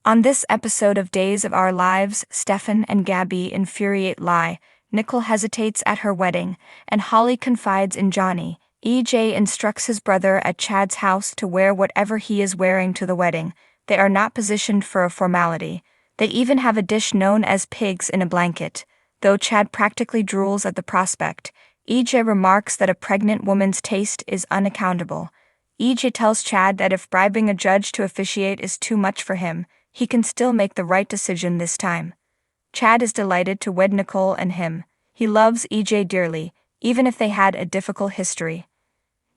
On this episode of Days of Our Lives, Stefan and Gabi infuriate Lai, Nicole hesitates at her wedding, and Holly confides in Johnny. EJ instructs his brother at Chad's house to wear whatever he is wearing to the wedding. They are not positioned for a formality. They even have a dish known as pigs in a blanket. Though Chad practically drools at the prospect, EJ remarks that a pregnant woman's taste is unaccountable. EJ tells Chad that if bribing a judge to officiate is too much for him, he can still make the right decision this time. Chad is delighted to wed Nicole and him. He loves EJ dearly, even if they had a difficult history.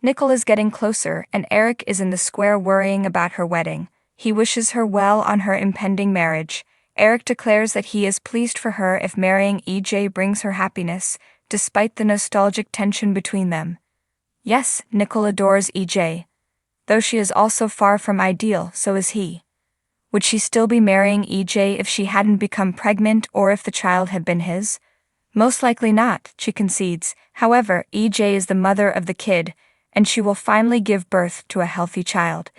Nicole is getting closer, and Eric is in the square worrying about her wedding. He wishes her well on her impending marriage. Eric declares that he is pleased for her if marrying EJ brings her happiness, despite the nostalgic tension between them. Yes, Nicole adores EJ. Though she is also far from ideal, so is he. Would she still be marrying EJ if she hadn't become pregnant or if the child had been his? Most likely not, she concedes. However, EJ is the mother of the kid, and she will finally give birth to a healthy child.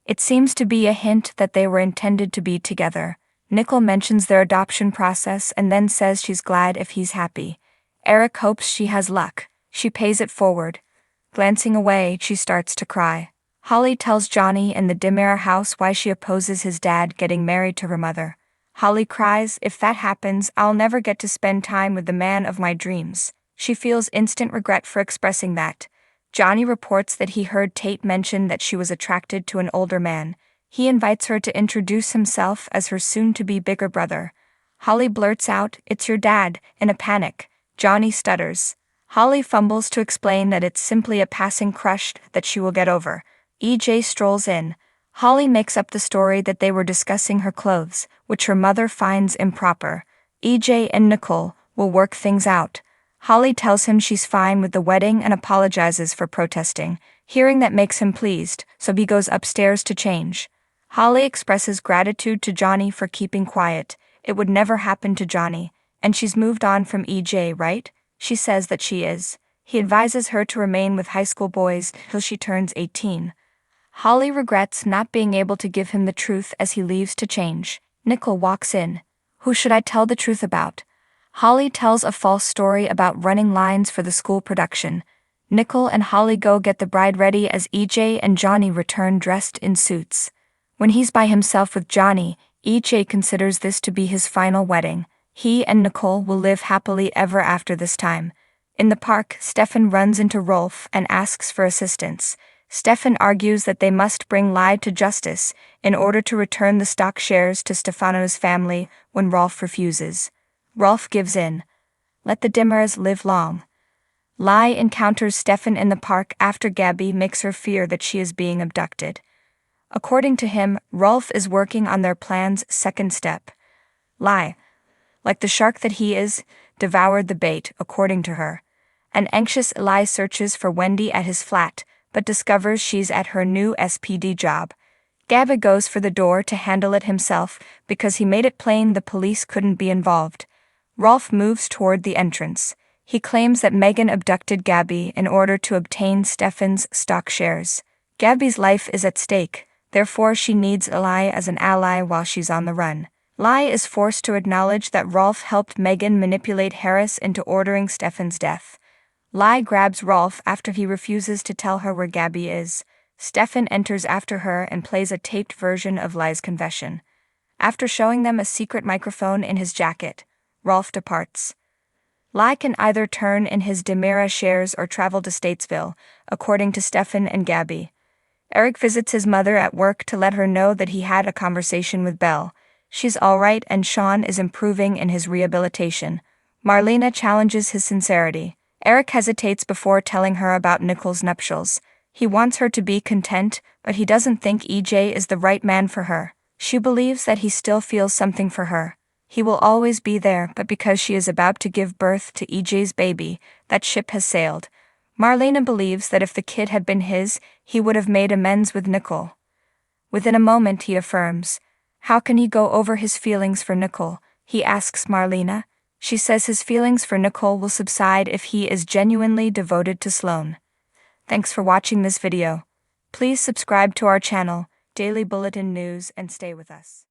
It seems to be a hint that they were intended to be together. Nicole mentions their adoption process and then says she's glad if he's happy. Eric hopes she has luck. She pays it forward. Glancing away, she starts to cry. Holly tells Johnny in the Dimera house why she opposes his dad getting married to her mother. Holly cries, "If that happens, I'll never get to spend time with the man of my dreams." She feels instant regret for expressing that. Johnny reports that he heard Tate mention that she was attracted to an older man. He invites her to introduce himself as her soon-to-be bigger brother. Holly blurts out, "It's your dad," in a panic. Johnny stutters. Holly fumbles to explain that it's simply a passing crush that she will get over. EJ strolls in. Holly makes up the story that they were discussing her clothes, which her mother finds improper. EJ and Nicole will work things out. Holly tells him she's fine with the wedding and apologizes for protesting. Hearing that makes him pleased, so he goes upstairs to change. Holly expresses gratitude to Johnny for keeping quiet. It would never happen to Johnny, and she's moved on from EJ, right? She says that she is. He advises her to remain with high school boys till she turns 18. Holly regrets not being able to give him the truth as he leaves to change. Nicole walks in. Who should I tell the truth about? Holly tells a false story about running lines for the school production. Nicole and Holly go get the bride ready as EJ and Johnny return dressed in suits. When he's by himself with Johnny, EJ considers this to be his final wedding. He and Nicole will live happily ever after this time. In the park, Stefan runs into Rolf and asks for assistance. Stefan argues that they must bring Lai to justice in order to return the stock shares to Stefano's family when Rolf refuses. Rolf gives in. Let the Dimmers live long. Lai encounters Stefan in the park after Gabi makes her fear that she is being abducted. According to him, Rolf is working on their plan's second step. Lai, like the shark that he is, devoured the bait, according to her. An anxious Lai searches for Wendy at his flat, but discovers she's at her new SPD job. Gabi goes for the door to handle it himself because he made it plain the police couldn't be involved. Rolf moves toward the entrance. He claims that Megan abducted Gabi in order to obtain Stefan's stock shares. Gabi's life is at stake, therefore she needs Lai as an ally while she's on the run. Lai is forced to acknowledge that Rolf helped Megan manipulate Harris into ordering Stefan's death. Lai grabs Rolf after he refuses to tell her where Gabi is. Stefan enters after her and plays a taped version of Lai's confession. After showing them a secret microphone in his jacket, Rolf departs. Lai can either turn in his Dimera shares or travel to Statesville, according to Stefan and Gabi. Eric visits his mother at work to let her know that he had a conversation with Belle. She's alright and Sean is improving in his rehabilitation. Marlena challenges his sincerity. Eric hesitates before telling her about Nicole's nuptials. He wants her to be content, but he doesn't think EJ is the right man for her. She believes that he still feels something for her. He will always be there, but because she is about to give birth to EJ's baby, that ship has sailed. Marlena believes that if the kid had been his, he would have made amends with Nicole. Within a moment he affirms. How can he go over his feelings for Nicole? He asks Marlena. She says his feelings for Nicole will subside if he is genuinely devoted to Sloane. Thanks for watching this video. Please subscribe to our channel, Daily Bulletin News, and stay with us.